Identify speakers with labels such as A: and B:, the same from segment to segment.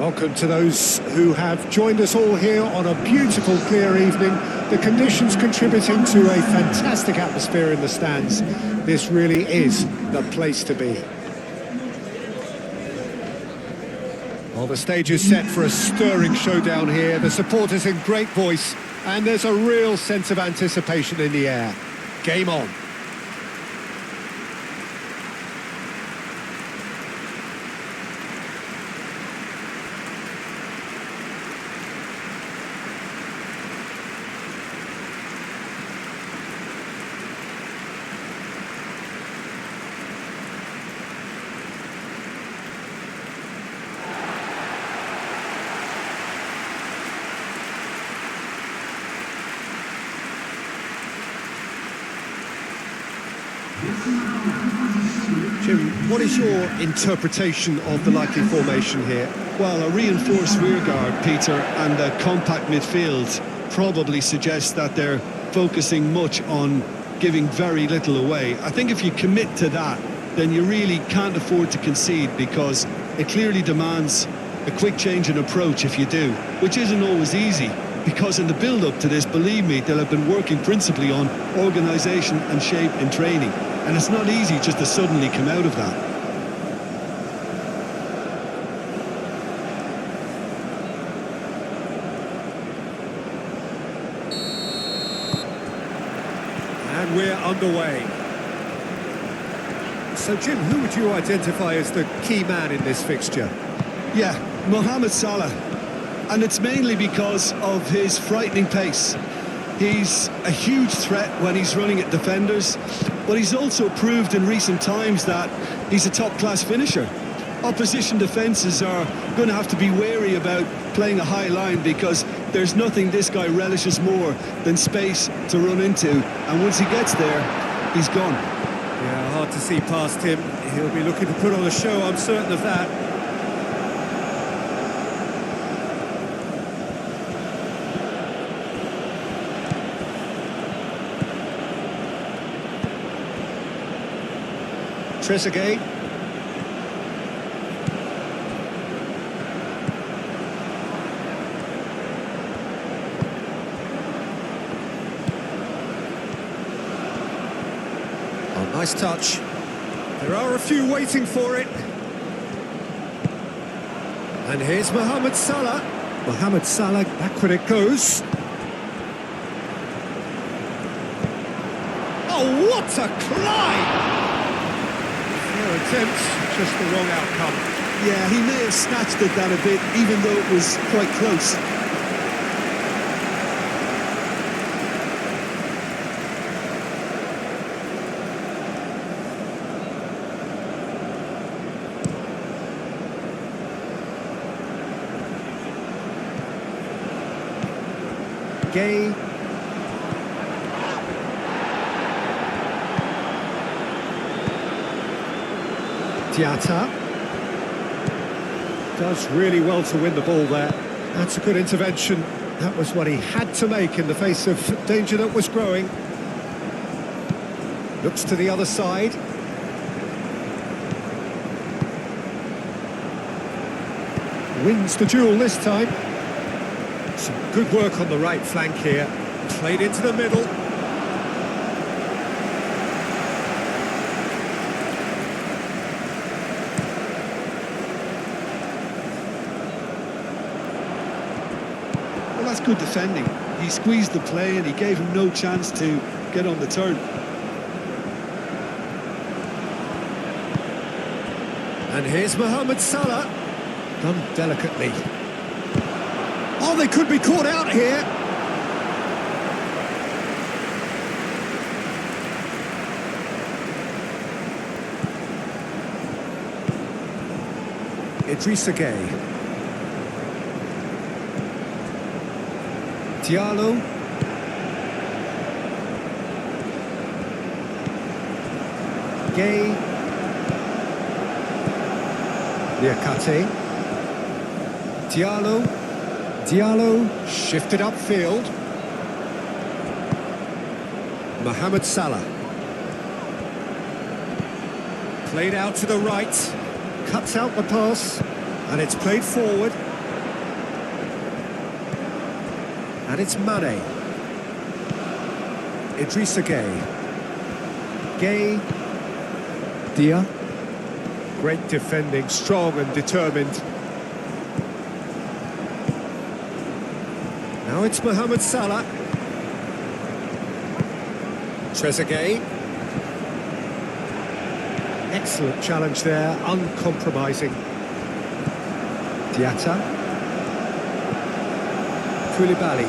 A: Welcome to those who have joined us all here on a beautiful, clear evening. The conditions contributing to a fantastic atmosphere in the stands. This really is the place to be. Well, the stage is set for a stirring showdown here. The supporters in great voice, and there's a real sense of anticipation in the air. Game on. Jim, what is your interpretation of the likely formation here?
B: Well, a reinforced rearguard, Peter, and a compact midfield probably suggests that they're focusing much on giving very little away. I think if you commit to that, then you really can't afford to concede, because it clearly demands a quick change in approach if you do, which isn't always easy, because in the build-up to this, believe me, they'll have been working principally on organisation and shape in training. And it's not easy just to suddenly come out of that.
A: And we're underway. So, Jim, who would you identify as the key man in this fixture?
B: Yeah, Mohamed Salah. And it's mainly because of his frightening pace. He's a huge threat when he's running at defenders, but he's also proved in recent times that he's a top-class finisher. Opposition defences are going to have to be wary about playing a high line, because there's nothing this guy relishes more than space to run into, and once he gets there, he's gone.
A: Yeah, hard to see past him. He'll be looking to put on a show, I'm certain of that. Trezeguet. Oh, nice touch. There are a few waiting for it. And here's Mohamed Salah. Mohamed Salah, backward it goes. Oh, what a climb! Attempt, just the wrong outcome.
B: Yeah, he may have snatched at that a bit, even though it was quite close.
A: Gay. Diatta does really well to win the ball there. That's a good intervention. That was what he had to make in the face of danger that was growing. Looks to the other side. Wins the duel this time. Some good work on the right flank here. Played into the middle.
B: Well, that's good defending. He squeezed the play and he gave him no chance to get on the turn.
A: And here's Mohamed Salah. Done delicately. Oh, they could be caught out here. Idrissa Gueye. Diallo. Gueye. Niakate. Diallo shifted upfield. Mohamed Salah. Played out to the right. Cuts out the pass. And it's played forward. And it's Mane. Idrissa Gueye. Gueye. Dia. Great defending, strong and determined. Now it's Mohamed Salah. Trezeguet. Excellent challenge there, uncompromising. Diatta. Koulibaly.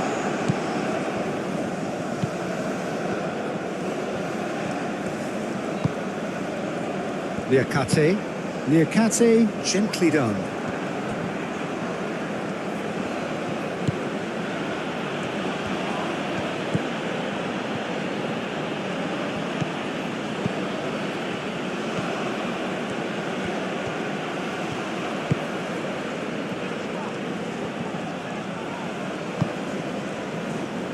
A: Niakate. Niakate, gently done.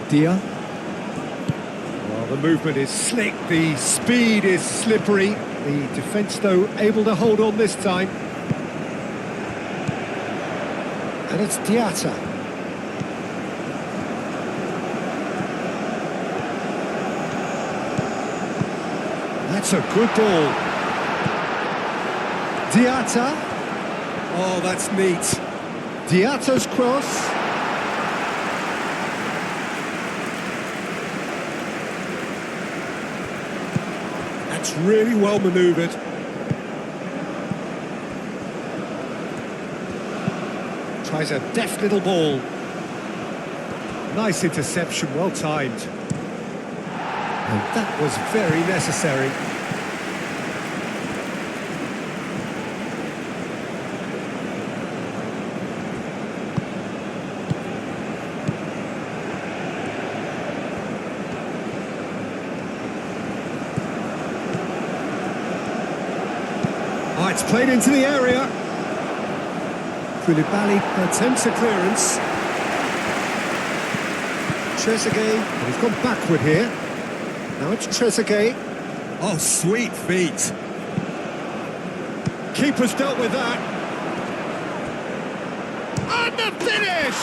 A: Dia. Well, the movement is slick, the speed is slippery. The defence, though, able to hold on this time. And it's Diatta. That's a good ball. Diatta. Oh, that's neat. Diatta's cross. That's really well manoeuvred. Tries a deft little ball. Nice interception, well timed. And that was very necessary. Oh, it's played into the area. Koulibaly attempts a clearance. Trezeguet, and he's gone backward here. Now it's Trezeguet. Oh, sweet feet. Keeper's dealt with that. And the finish!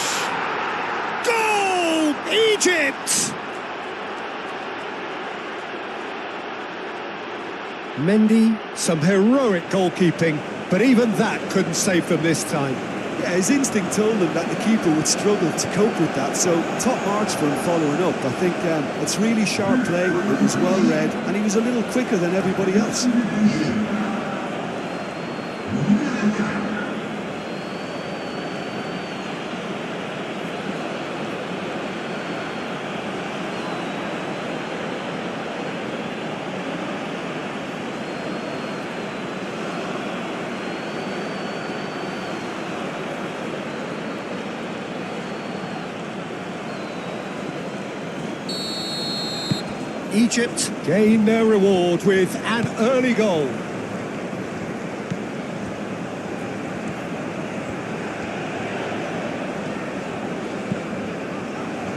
A: Goal! Egypt! Mendy, some heroic goalkeeping, but even that couldn't save them this time.
B: Yeah, his instinct told him that the keeper would struggle to cope with that, so top marks for him following up. I think it's really sharp play, it was well read, and he was a little quicker than everybody else.
A: Egypt gain their reward with an early goal.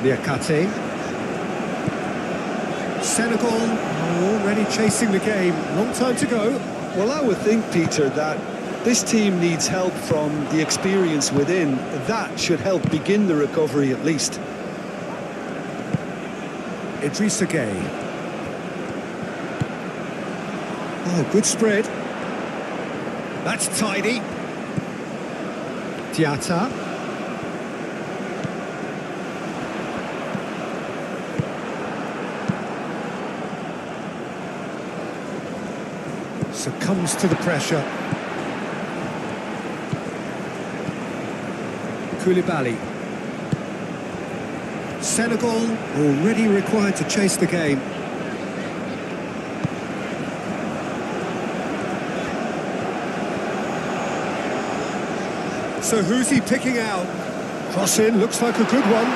A: Niakate. Senegal already chasing the game. Long time to go.
B: Well, I would think, Peter, that this team needs help from the experience within. That should help begin the recovery at least.
A: Idrissa Gueye. Oh, good spread. That's tidy. Diatta. Succumbs to the pressure. Koulibaly. Senegal already required to chase the game. So who's he picking out? Cross in, looks like a good one.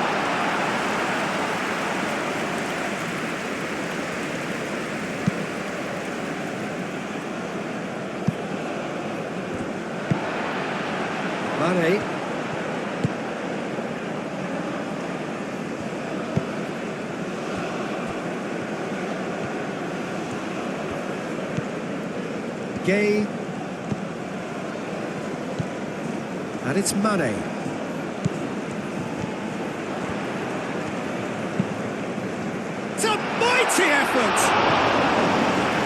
A: Mane. Gueye. And it's Mane. effort.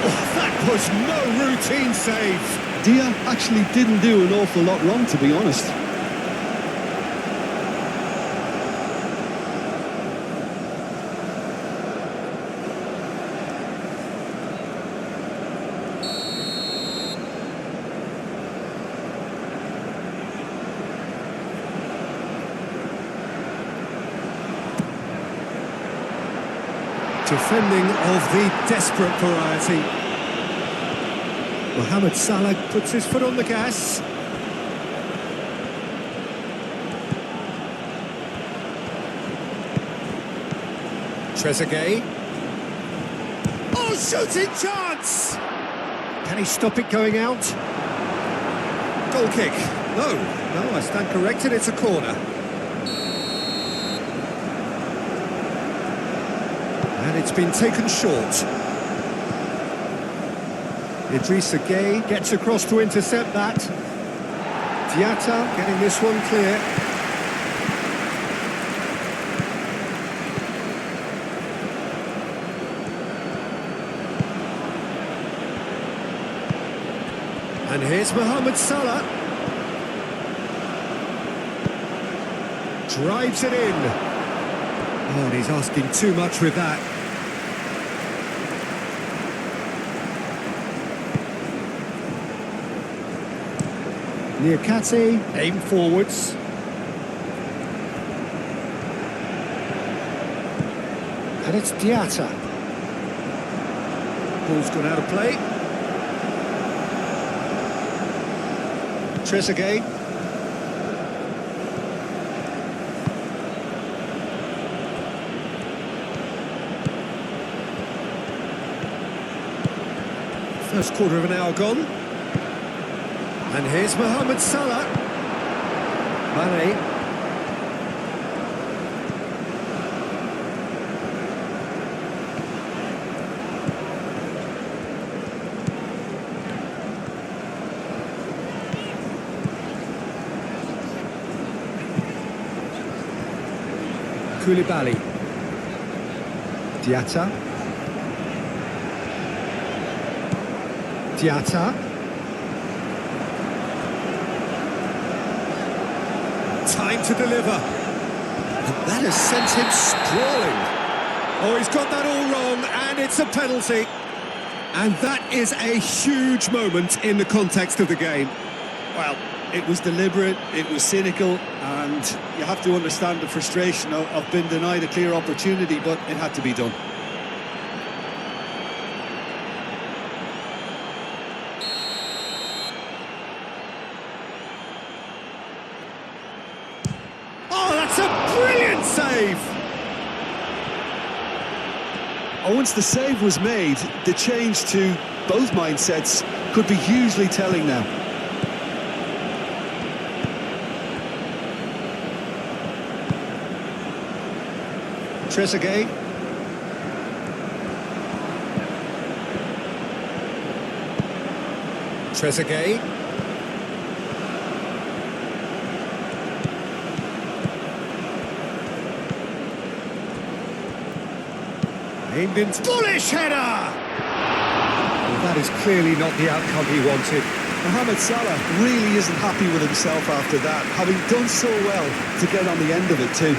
A: Oh, that was no routine save.
B: Dia actually didn't do an awful lot wrong, to be honest.
A: Defending of the desperate variety. Mohamed Salah puts his foot on the gas. Trezeguet. Oh, shooting chance! Can he stop it going out? Goal kick. No, I stand corrected, it's a corner. And it's been taken short. Idrissa Gueye gets across to intercept that. Diatta getting this one clear. And here's Mohamed Salah. Drives it in. Oh, and he's asking too much with that. Niakate, aim forwards. And it's Diatta. Ball's gone out of play. Trezeguet. First quarter of an hour gone. And here's Mohamed Salah. Mane. Koulibaly. Diatta. Diatta. Time to deliver. And that has sent him sprawling. Oh, he's got that all wrong, and it's a penalty. And that is a huge moment in the context of the game.
B: Well, it was deliberate, it was cynical, and you have to understand the frustration of being denied a clear opportunity, but it had to be done.
A: Brilliant save!
B: Once the save was made, the change to both mindsets could be hugely telling now.
A: Trezeguet. Trezeguet. Aimed in. Bullish header! Well, that is clearly not the outcome he wanted.
B: Mohamed Salah really isn't happy with himself after that, having done so well to get on the end of it too.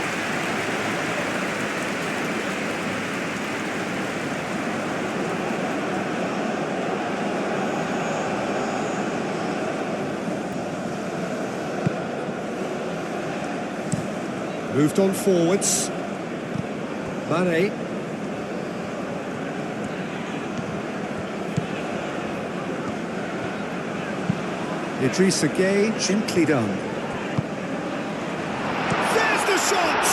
A: Moved on forwards. Mane. Idrissa Gueye, gently done. There's the shot!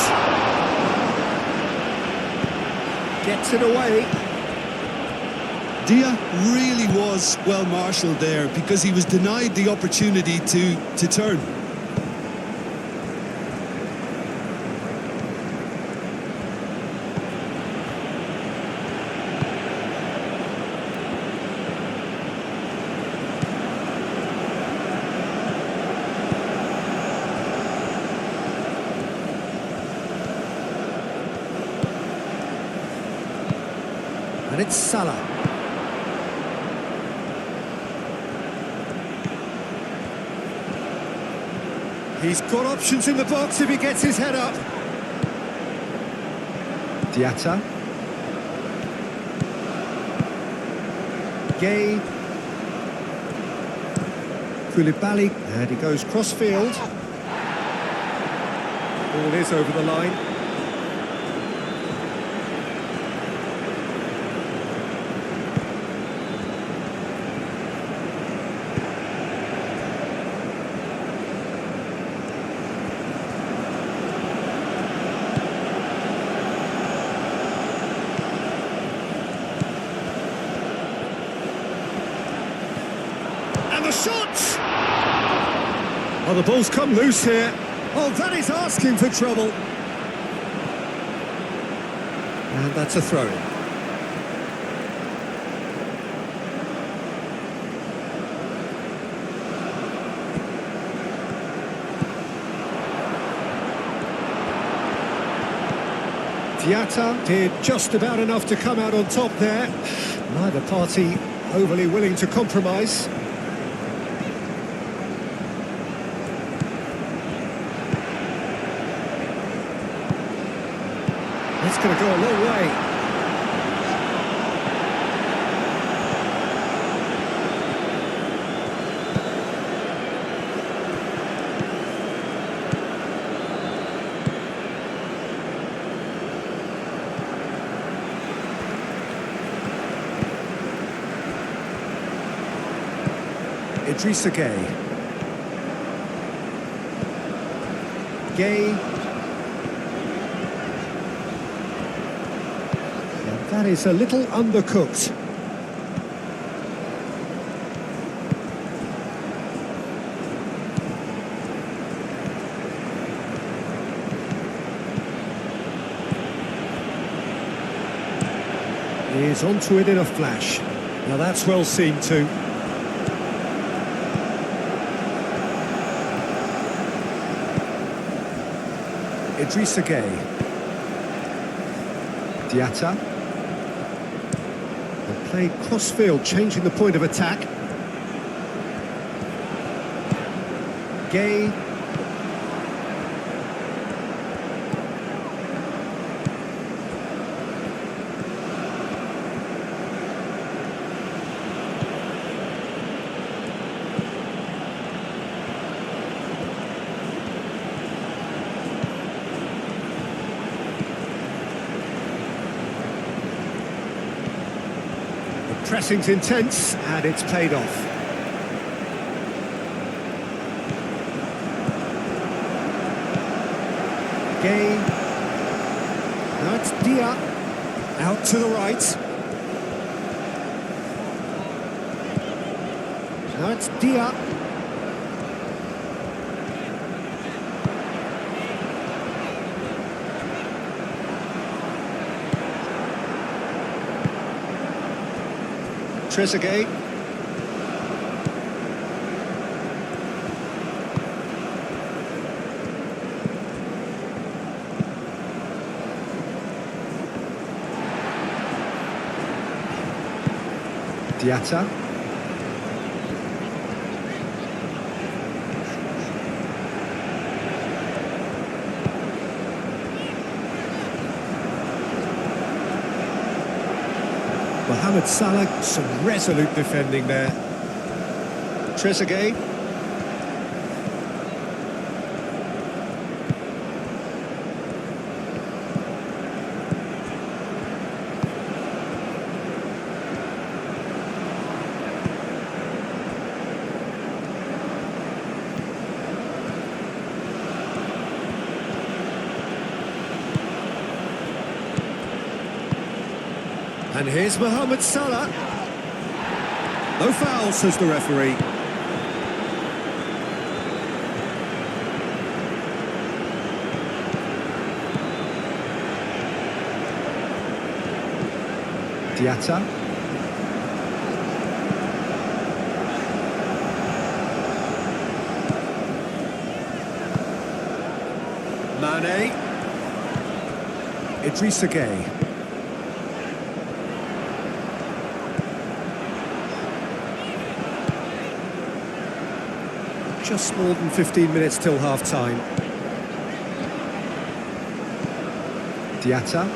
A: Gets it away.
B: Dia really was well marshalled there because he was denied the opportunity to turn.
A: And it's Salah. He's got options in the box if he gets his head up. Diatta. Gay. Koulibaly, and he goes cross-field. Ball is over the line. And the shot! Oh, the ball's come loose here. Oh, that is asking for trouble. And that's a throw-in. Diatta did just about enough to come out on top there. Neither party overly willing to compromise. It's going to go a long way. Idrissa Gueye. Gueye. That is a little undercooked. He is onto it in a flash. Now that's well seen too. Idrissa Gueye. Diatta. Played cross-field, changing the point of attack. Gueye. Pressing's intense, and it's paid off. Gueye. Now it's Dia. Out to the right. Now it's Dia. Trezeguet. Diatta. Mohamed Salah, some resolute defending there. Trezeguet. And here's Mohamed Salah. No foul, says the referee. Diatta. Mane. Idrissa Gueye. Just more than 15 minutes till half-time. Diatta.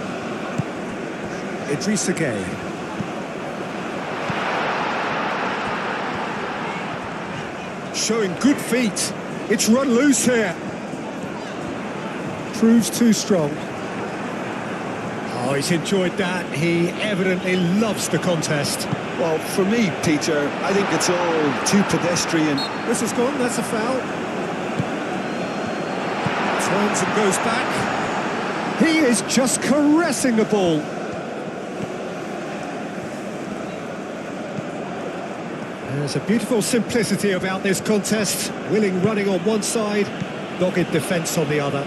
A: Idrissa Gueye. Showing good feet. It's run loose here. Proves too strong. Oh, he's enjoyed that. He evidently loves the contest.
B: Well, for me, Peter, I think it's all too pedestrian.
A: This has gone, that's a foul. Turns and goes back. He is just caressing the ball. There's a beautiful simplicity about this contest. Willing running on one side, dogged defence on the other.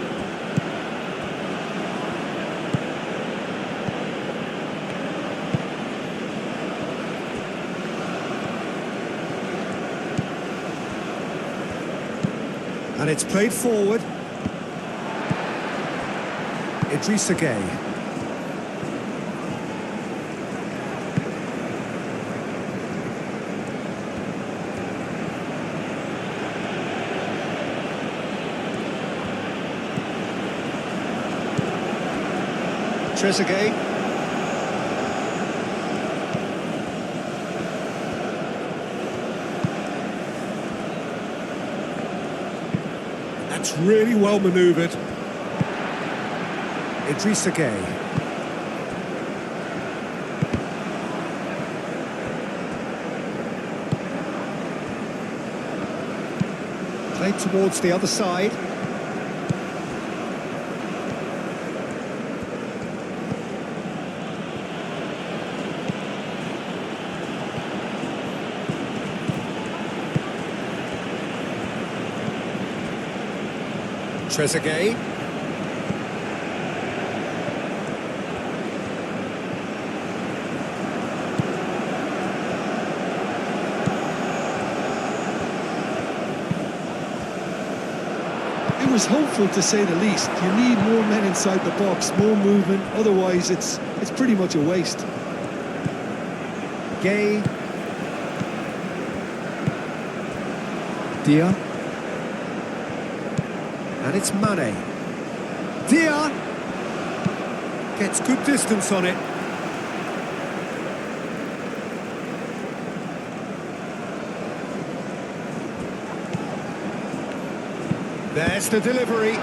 A: And it's played forward. Idrissa Gueye. Trezeguet. That's really well manoeuvred. Idrissa Gueye. Played towards the other side. Trezeguet.
B: It was hopeful, to say the least. You need more men inside the box, more movement. Otherwise, it's pretty much a waste.
A: Gueye. Dia. And it's Mane. Dia gets good distance on it. There's the delivery.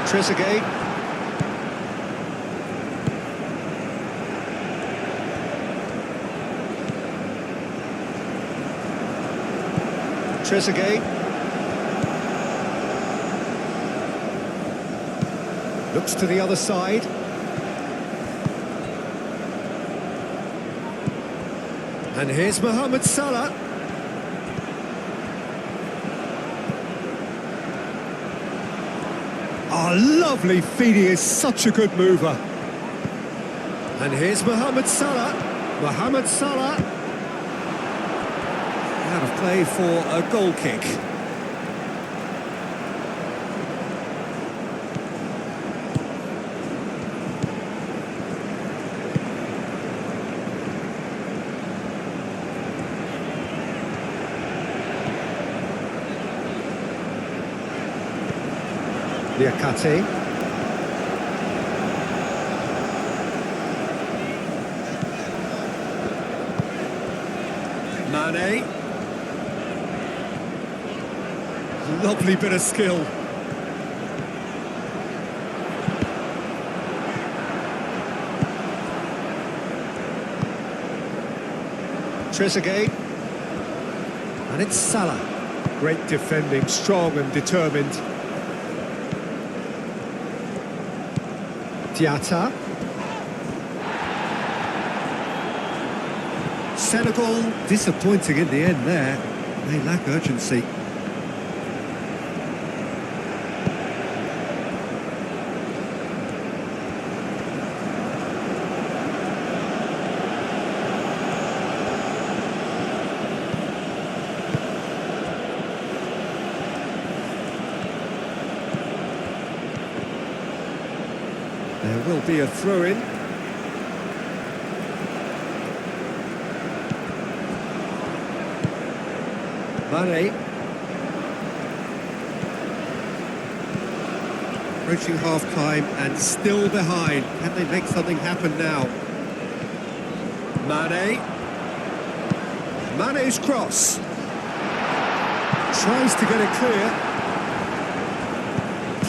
A: Trezeguet. Trezeguet. Looks to the other side. And here's Mohamed Salah. Oh, lovely feed. He is such a good mover. And here's Mohamed Salah. Mohamed Salah. Out of play for a goal kick. Liakate. Mane. Lovely bit of skill. Trezeguet. And it's Salah. Great defending, strong and determined. Diatta. Senegal disappointing in the end there. They lack urgency. There will be a throw-in. Mane. Approaching half-time and still behind. Can they make something happen now? Mane. Mane's cross. Tries to get it clear.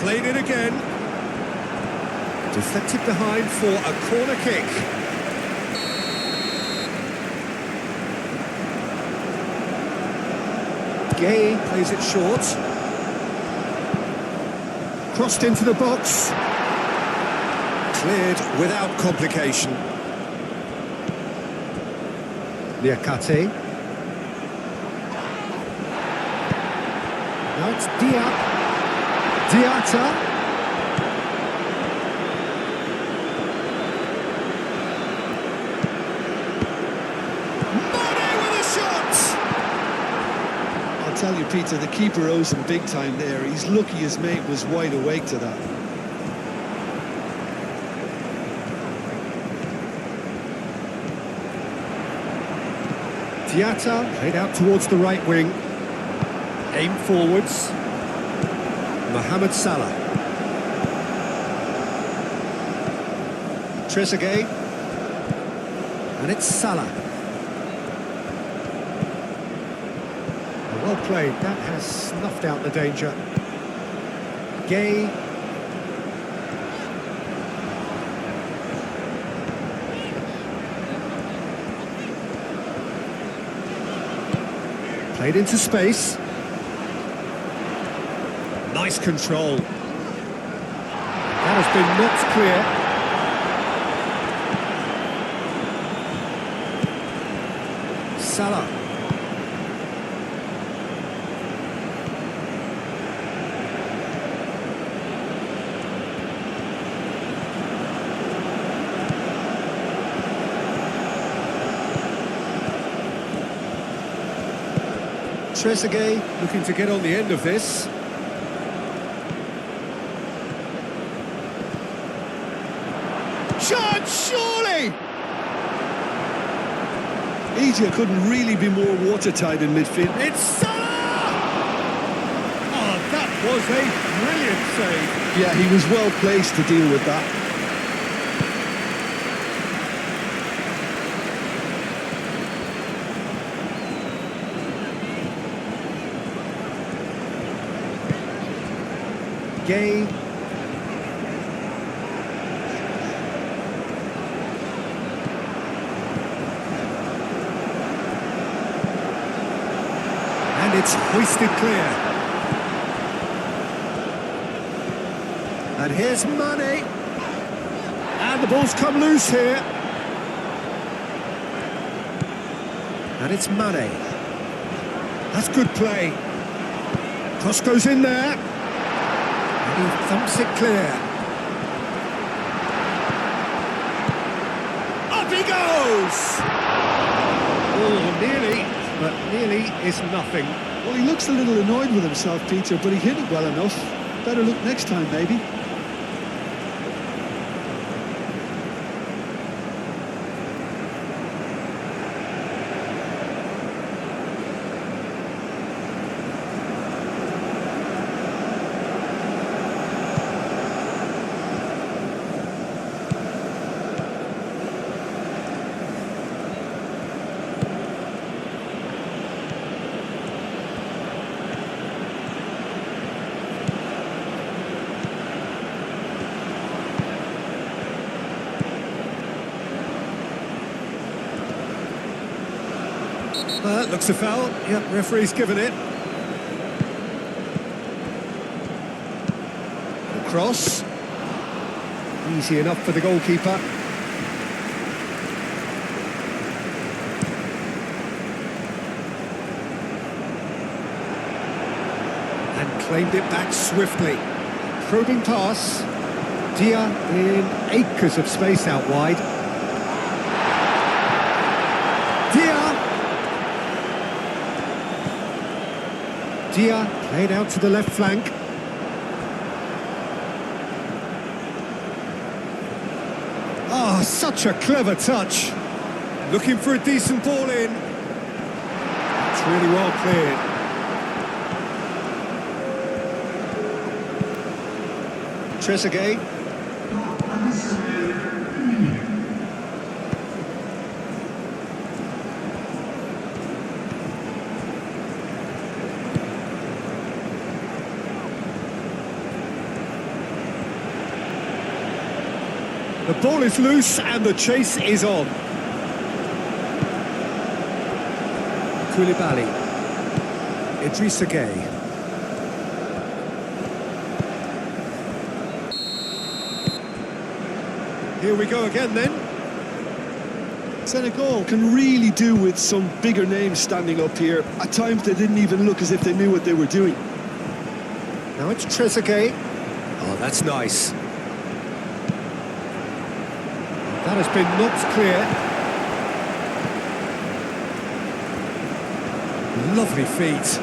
A: Played it again. Deflected behind for a corner kick. Gay plays it short. Crossed into the box. Cleared without complication. Liakate. Now it's Diata. Mane with a shot!
B: I'll tell you, Peter, the keeper owes him big time there. He's lucky his mate was wide awake to that.
A: Diata played out towards the right wing. Aim forwards. Mohamed Salah. Trezeguet. And it's Salah. Well played. That has snuffed out the danger. Gay. Played into space. Nice control. That has been knocked clear. Salah. Trezeguet looking to get on the end of this. Shot, surely!
B: Egypt couldn't really be more watertight in midfield.
A: It's Salah! Oh, that was a brilliant save.
B: Yeah, he was well placed to deal with that.
A: Gay. And it's hoisted clear. And here's Mane. And the ball's come loose here. And it's Mane. That's good play. Cross goes in there. He thumps it clear. Up he goes! Oh, nearly, but nearly is nothing.
B: Well, he looks a little annoyed with himself, Peter, but he hit it well enough. Better look next time, maybe.
A: Looks a foul. Yep, referee's given it. The cross. Easy enough for the goalkeeper. And claimed it back swiftly. Probing pass. Dia in acres of space out wide. Dia played out to the left flank. Oh, such a clever touch. Looking for a decent ball in. It's really well cleared. Trezeguet. The ball is loose and the chase is on. Koulibaly. Idrissa Gueye. Here we go again then.
B: Senegal can really do with some bigger names standing up here. At times they didn't even look as if they knew what they were doing.
A: Now it's Trezeguet. Oh, that's nice. That has been knocked clear. Lovely feet.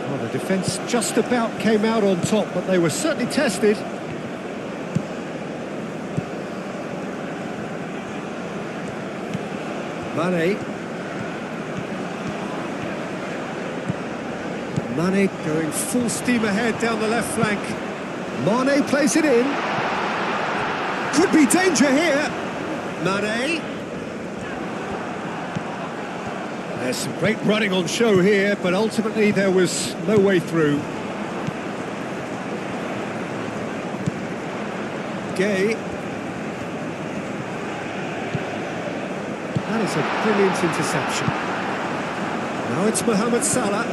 A: Well, the defence just about came out on top, but they were certainly tested. Mane. Mane going full steam ahead down the left flank. Mane plays it in. Could be danger here. Mane. There's some great running on show here, but ultimately there was no way through. Gueye. That is a brilliant interception. Now it's Mohamed Salah.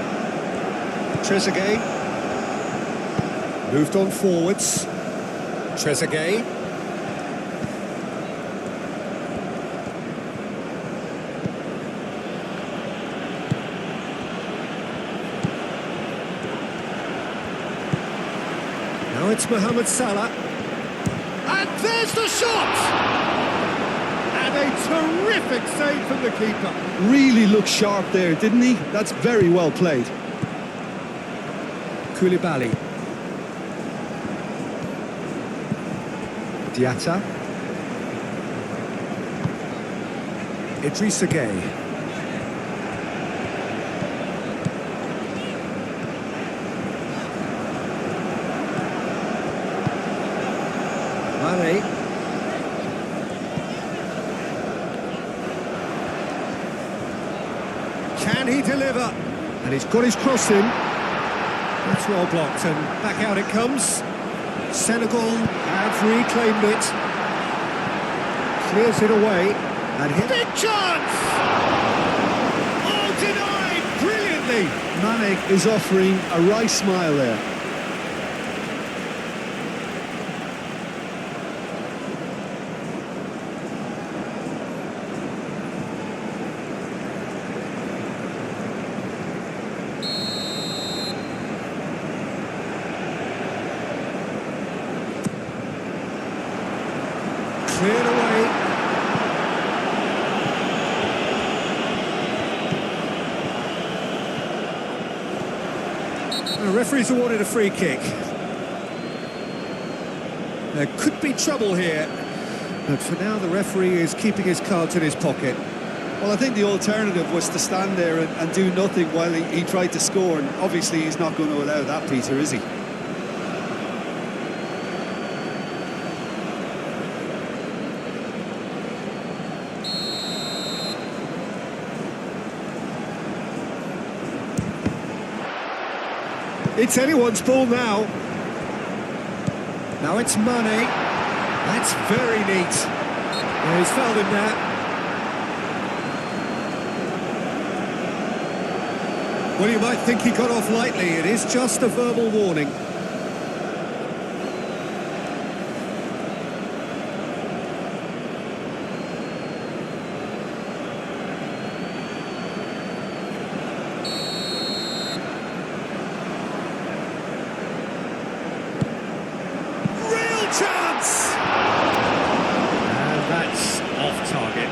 A: Trezeguet. Moved on forwards. Trezeguet. Now it's Mohamed Salah. And there's the shot! And a terrific save from the keeper.
B: Really looked sharp there, didn't he? That's very well played.
A: Koulibaly. Diatta. Idrissa Gueye. Mane. Can he deliver? And he's got his cross in. That's well blocked, and back out it comes. Senegal have reclaimed it. Clears it away, and hit. Big chance! Oh, denied brilliantly!
B: Mane is offering a wry smile there.
A: Cleared away. The referee's awarded a free kick. There could be trouble here, but for now the referee is keeping his cards in his pocket.
B: Well, I think the alternative was to stand there and do nothing while he tried to score, and obviously he's not going to allow that, Peter, is he?
A: It's anyone's ball now. Now it's Mane. That's very neat. Yeah, he's fouled him there. Well, you might think he got off lightly. It is just a verbal warning. Chance! And that's off target.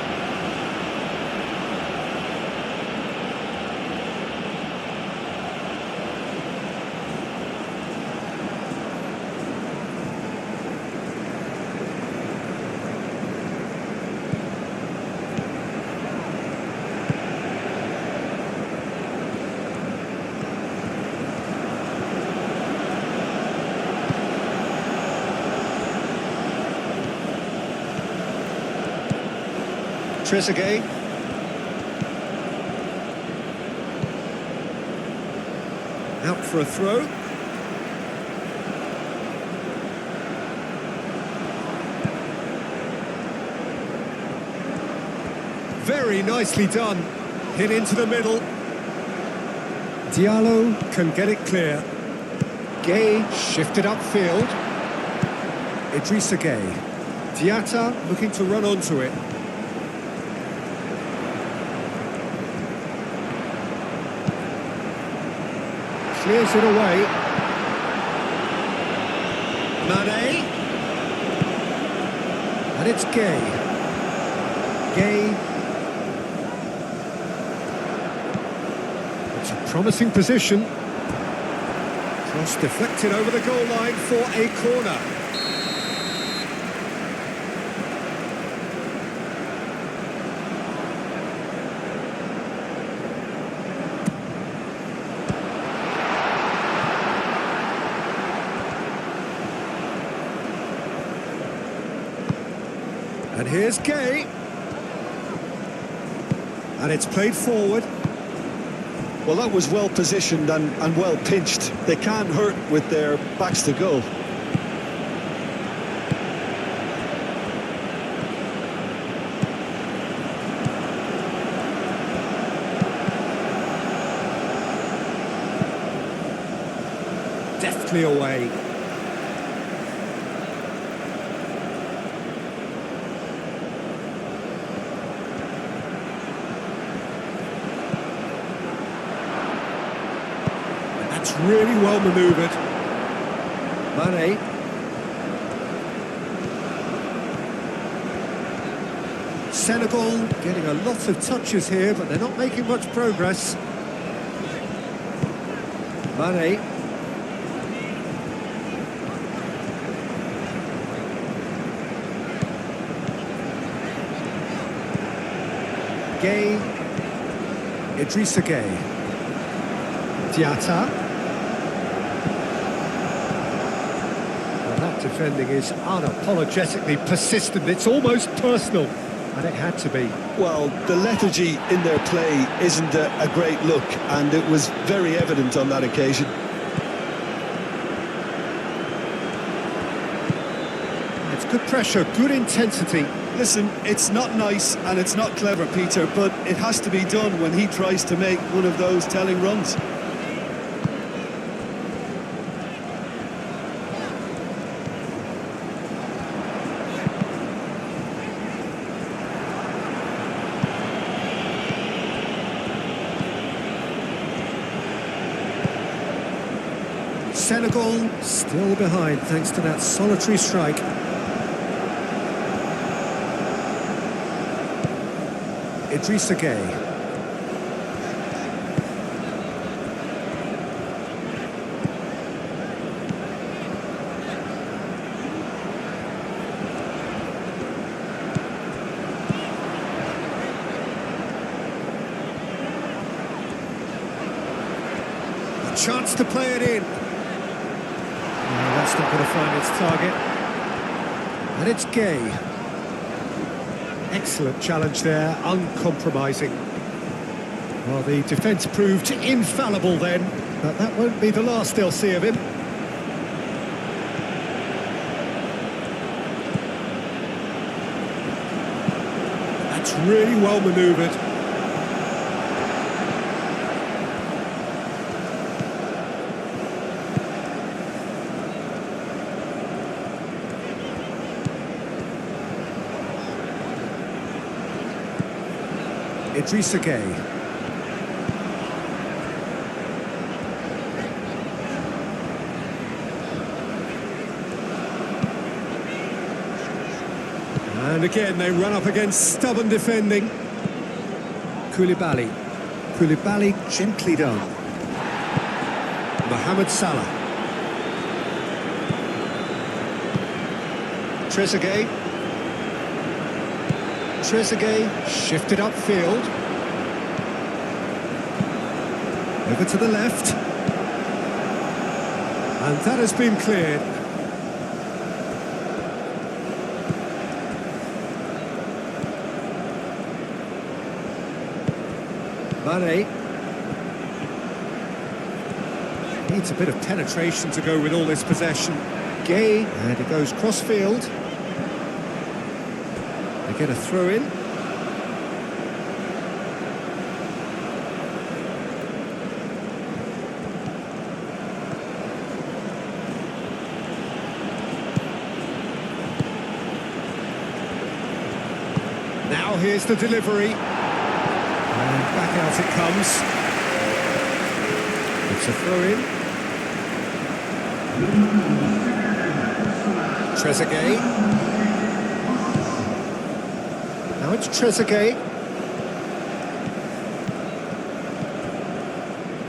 A: Trezeguet. Out for a throw. Very nicely done. Hit into the middle. Diallo can get it clear. Gay shifted upfield. Idrissa Gay. Diatta looking to run onto it. Clears it away. Mane. And it's Gay. Gay. It's a promising position. Cross deflected over the goal line for a corner. And here's Gay. And it's played forward.
B: Well, that was well positioned and well pinched. They can't hurt with their backs to goal.
A: Deftly away. That's really well manoeuvred. Mane. Senegal getting a lot of touches here, but they're not making much progress. Mane. Gay. Idrissa Gay. Diatta. Well, that defending is unapologetically persistent. It's almost personal, and it had to be.
B: Well, the lethargy in their play isn't a great look, and it was very evident on that occasion.
A: It's good pressure, good intensity.
B: Listen, it's not nice and it's not clever, Peter, but it has to be done when he tries to make one of those telling runs.
A: Senegal still behind thanks to that solitary strike. Idrissa Gay. A chance to play it in. That's not going to find its target. And it's Gay. Excellent challenge there, uncompromising. Well, the defence proved infallible then, but that won't be the last they'll see of him. That's really well manoeuvred. Idrissa Gay. And again, they run up against stubborn defending. Koulibaly. Koulibaly gently done. Mohamed Salah. Trezeguet. Trezeguet shifted upfield. Over to the left. And that has been cleared. Mane. Needs a bit of penetration to go with all this possession. Gay, and it goes cross-field. They get a throw-in. Now here's the delivery. And back out it comes. It's a throw-in. Trezeguet. Now it's Trezeguet.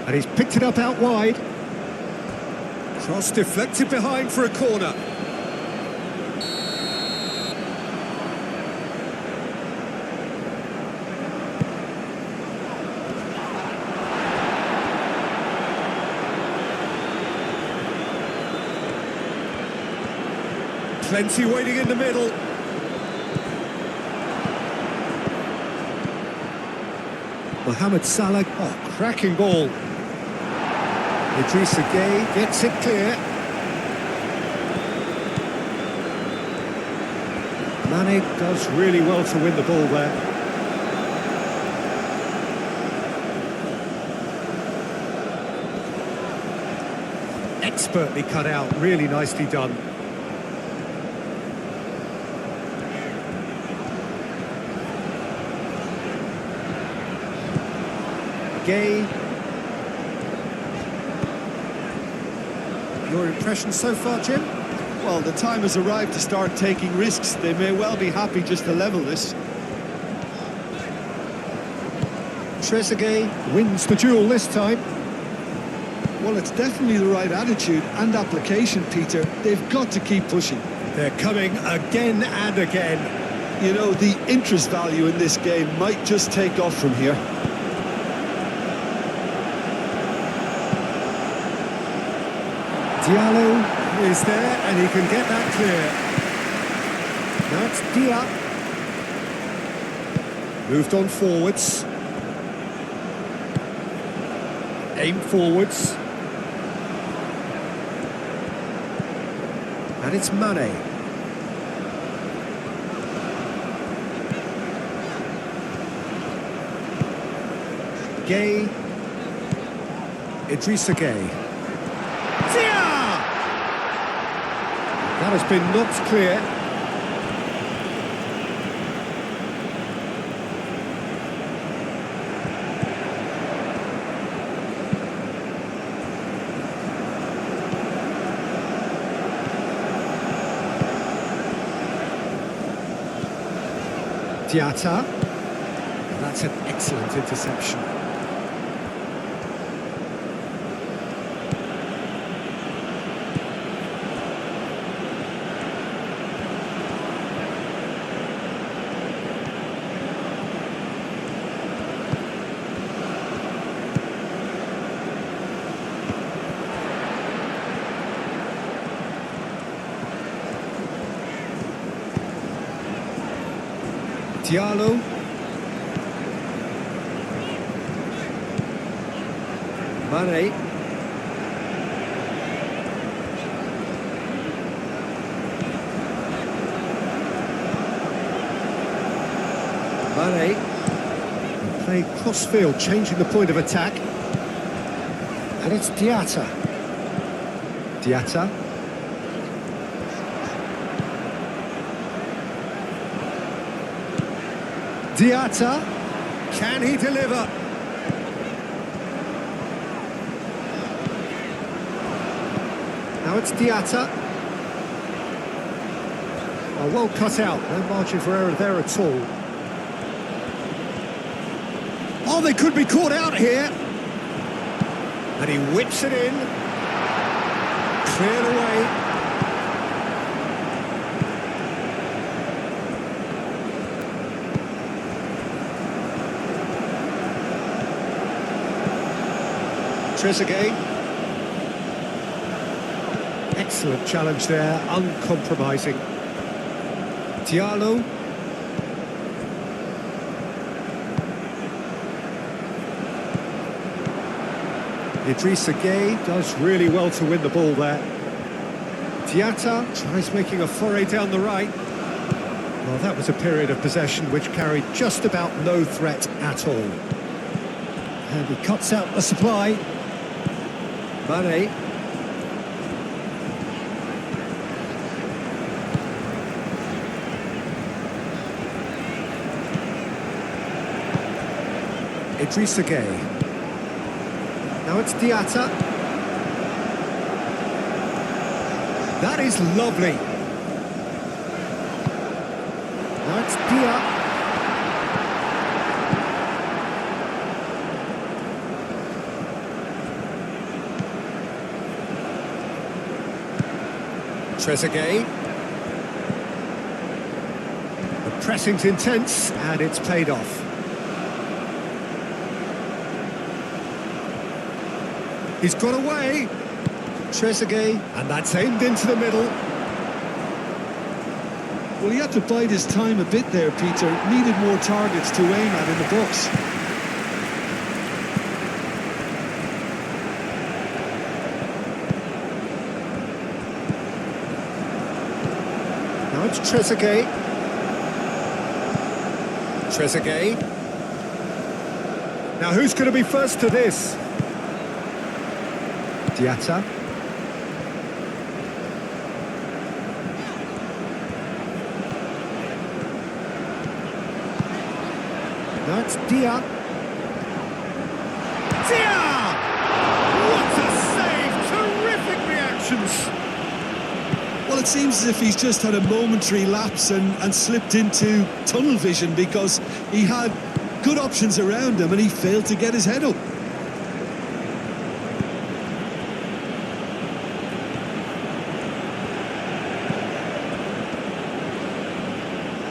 A: And he's picked it up out wide. Cross deflected behind for a corner. Plenty waiting in the middle. Mohamed Salah, oh, cracking ball. Idrissa Gueye gets it clear. Mane does really well to win the ball there. Expertly cut out, really nicely done. Gay. Your impression so far, Jim?
B: Well, the time has arrived to start taking risks. They may well be happy just to level this.
A: Trezeguet wins the duel this time.
B: Well, it's definitely the right attitude and application, Peter. They've got to keep pushing.
A: They're coming again and again.
B: You know, the interest value in this game might just take off from here.
A: Diallo is there and he can get that clear. Now it's Dia. Moved on forwards. Aim forwards. And it's Mane. Gay. Idrissa Gueye. That has been knocked clear. Diatta. That's an excellent interception. Diallo. Mane. Mane. Play cross-field, changing the point of attack. And it's Diatta. Diatta. Diatta, can he deliver? Now it's Diatta. Oh, well cut out, no margin for error there at all. Oh, they could be caught out here. And he whips it in. Cleared away. Trezeguet. Excellent challenge there, uncompromising. Diallo. Idrissa Gueye does really well to win the ball there. Diatta tries making a foray down the right. Well, that was a period of possession which carried just about no threat at all. And he cuts out the supply. Mane. Idrissa Gueye. Now it's Diatta. That is lovely. Now it's Dia. Trezeguet. The pressing's intense and it's paid off. He's got away. Trezeguet, and that's aimed into the middle.
B: Well, he had to bide his time a bit there, Peter. Needed more targets to aim at in the box.
A: Now it's Trezeguet. Trezeguet. Now who's going to be first to this? Diatta. Now it's Dia. Dia! What a save! Terrific reactions!
B: Well, it seems as if he's just had a momentary lapse and slipped into tunnel vision because he had good options around him and he failed to get his head up.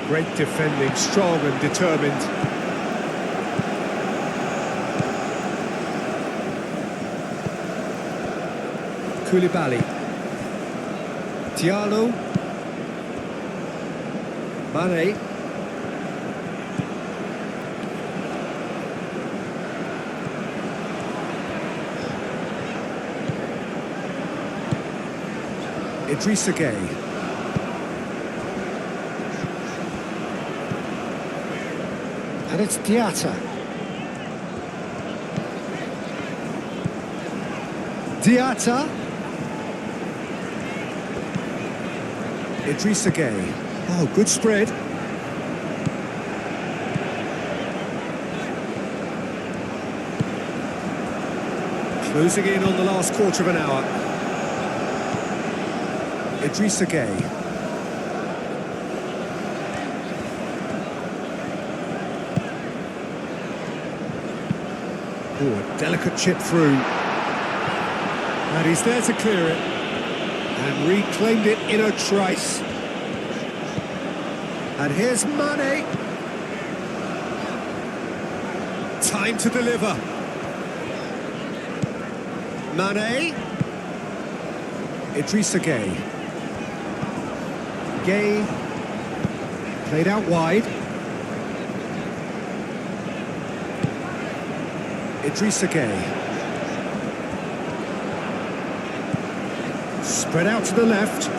A: Great defending, strong and determined. Koulibaly. Diallo. Mane. Idrissa Gueye. And it's Diatta. Diatta. Idrissa Gueye. Oh, good spread. Closing in on the last quarter of an hour. Idrissa Gueye. Oh, a delicate chip through. And he's there to clear it. And reclaimed it in a trice. And here's Mane. Time to deliver. Mane. Idrissa Gueye. Gueye. Played out wide. Idrissa Gueye. Spread out to the left.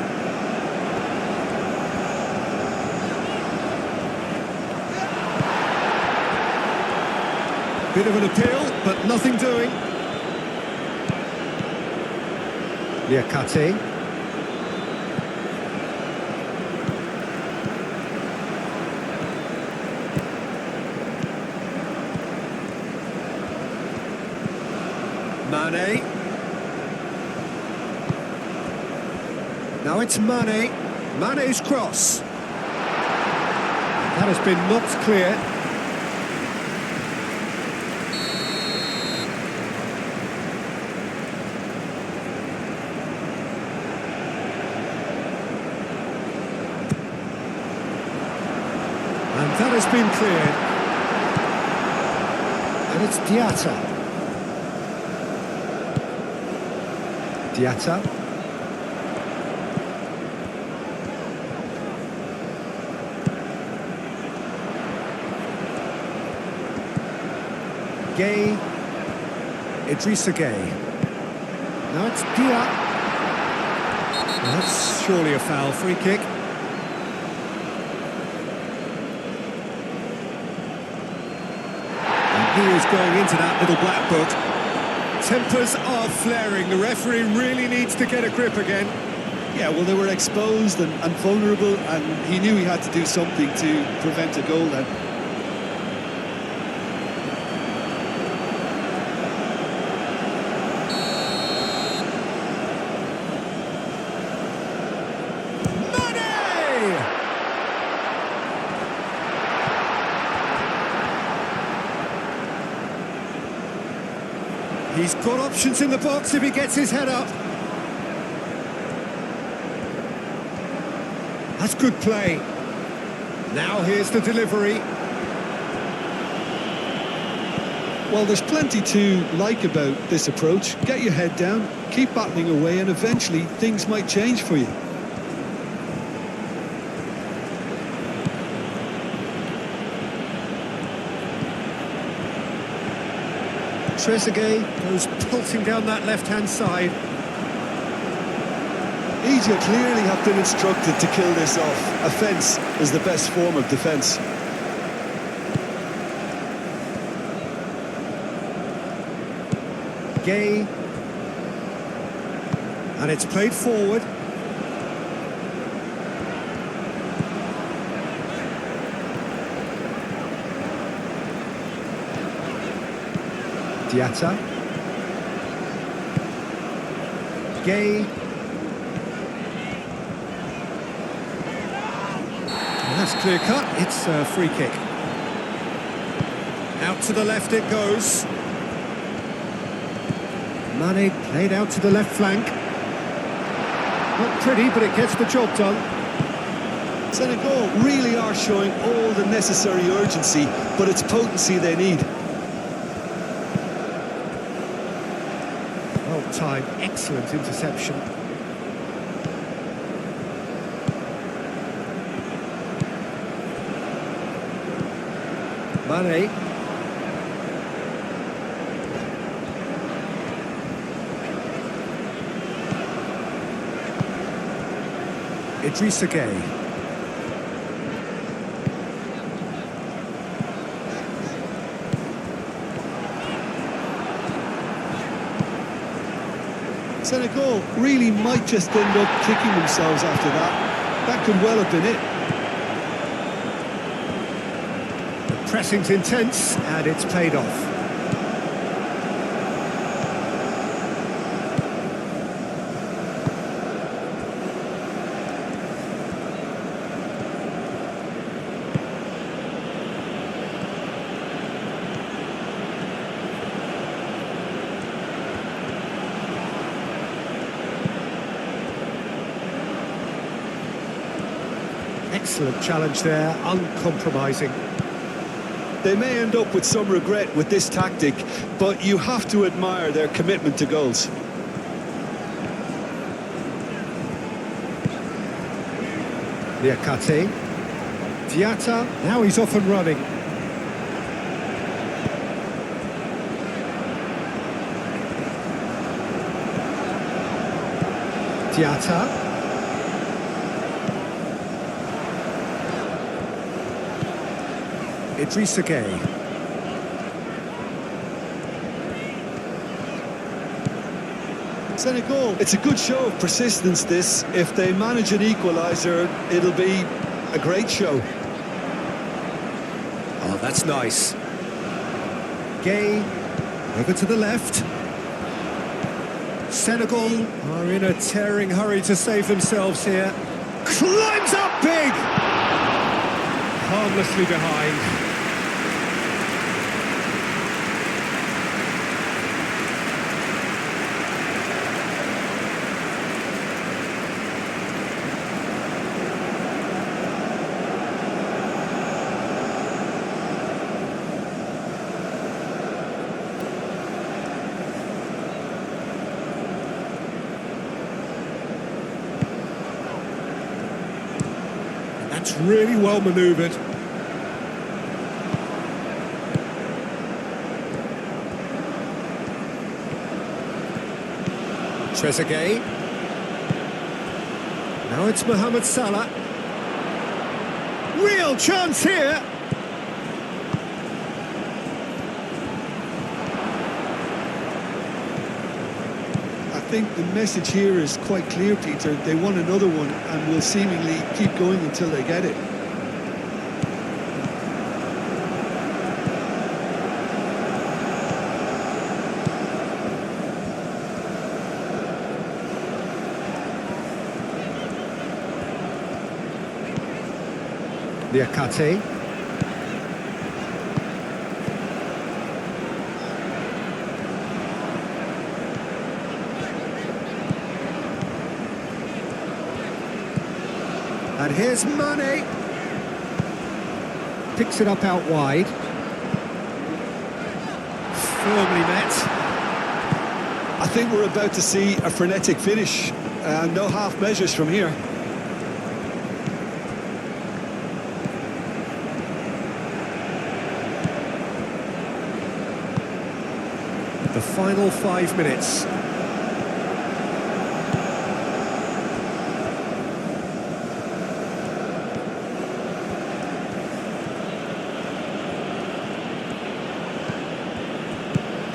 A: Bit of an appeal, but nothing doing. Liakate. Mane. Now it's Mane. Mane's cross. That has been knocked clear. And that has been cleared. And it's Diatta. Diatta. Gueye. Idrissa Gueye. Now it's Dia. That's surely a foul. Free kick. And he is going into that little black book. Tempers are flaring. The referee really needs to get a grip again.
B: Yeah, well, they were exposed and vulnerable, and he knew he had to do something to prevent a goal then.
A: He's got options in the box if he gets his head up. That's good play. Now here's the delivery.
B: Well, there's plenty to like about this approach. Get your head down, keep battling away, and eventually things might change for you.
A: Trezeguet goes pelting down that left-hand side.
B: Egypt clearly have been instructed to kill this off. Offence is the best form of defence.
A: Gay. And it's played forward. Diatta. Gay. And that's clear cut. It's a free kick. Out to the left it goes. Mane played out to the left flank. Not pretty, but it gets the job done.
B: Senegal really are showing all the necessary urgency, but it's potency they need.
A: Well timed, excellent interception. Mane. Idrissa Gueye.
B: Senegal really might just end up kicking themselves after that. That could well have been it.
A: The pressing's intense and it's paid off. Excellent challenge there, uncompromising.
B: They may end up with some regret with this tactic, but you have to admire their commitment to goals.
A: Liakate. Diatta, now he's off and running. Diatta. Idrissa Gueye.
B: Senegal, it's a good show of persistence this. If they manage an equalizer, it'll be a great show.
A: Oh, that's nice. Gueye, over to the left. Senegal are in a tearing hurry to save themselves here. Climbs up big! Harmlessly behind. That's really well manoeuvred. Trezeguet. Now it's Mohamed Salah. Real chance here.
B: I think the message here is quite clear, Peter. They want another one and will seemingly keep going until they get it.
A: Diakate. And here's Mane. Picks it up out wide. Firmly met.
B: I think we're about to see a frenetic finish. No half measures from here.
A: The final 5 minutes.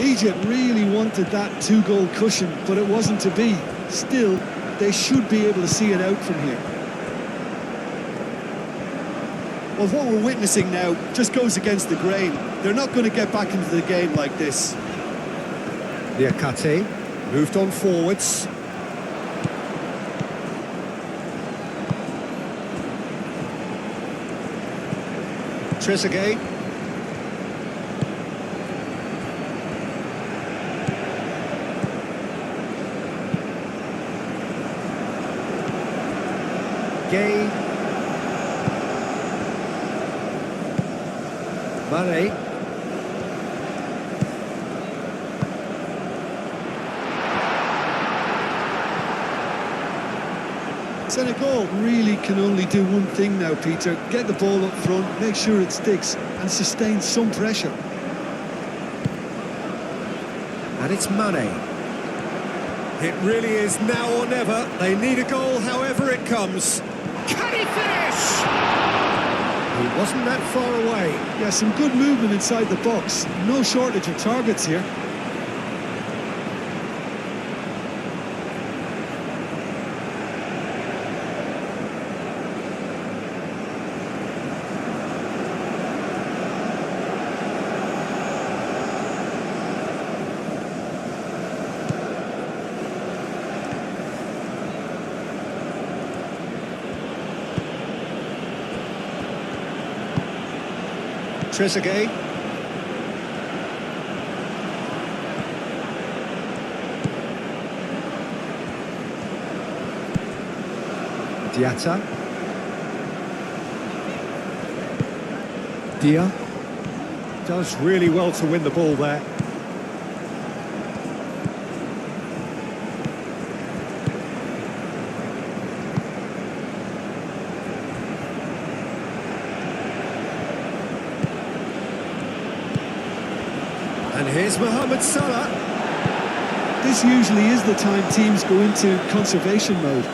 B: Egypt really wanted that two-goal cushion, but it wasn't to be. Still, they should be able to see it out from here. Well, what we're witnessing now just goes against the grain. They're not going to get back into the game like this.
A: Diakate moved on forwards. Trezeguet. Gay. Mane.
B: Senegal really can only do one thing now, Peter. Get the ball up front, make sure it sticks, and sustain some pressure.
A: And it's Mane. It really is now or never. They need a goal however it comes. Can he finish? He wasn't that far away.
B: Yeah, some good movement inside the box. No shortage of targets here.
A: Trezeguet. Diatta. Dia. Does really well to win the ball there. And here's Mohamed Salah.
B: This usually is the time teams go into conservation mode.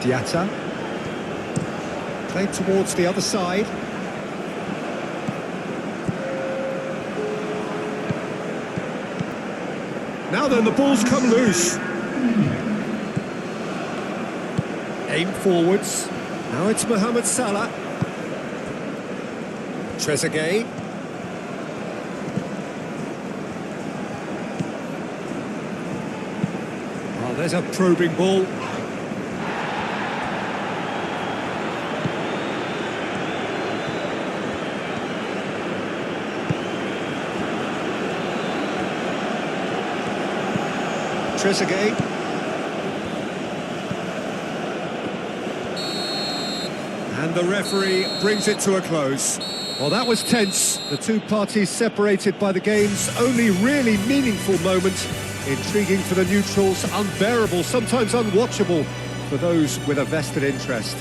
A: Diatta. Played towards the other side. Now then, the ball's come loose. Aim forwards. Now it's Mohamed Salah. Trezeguet. Oh, there's a probing ball. Trezeguet. And the referee brings it to a close. Well, that was tense. The two parties separated by the game's only really meaningful moment. Intriguing for the neutrals, unbearable, sometimes unwatchable for those with a vested interest.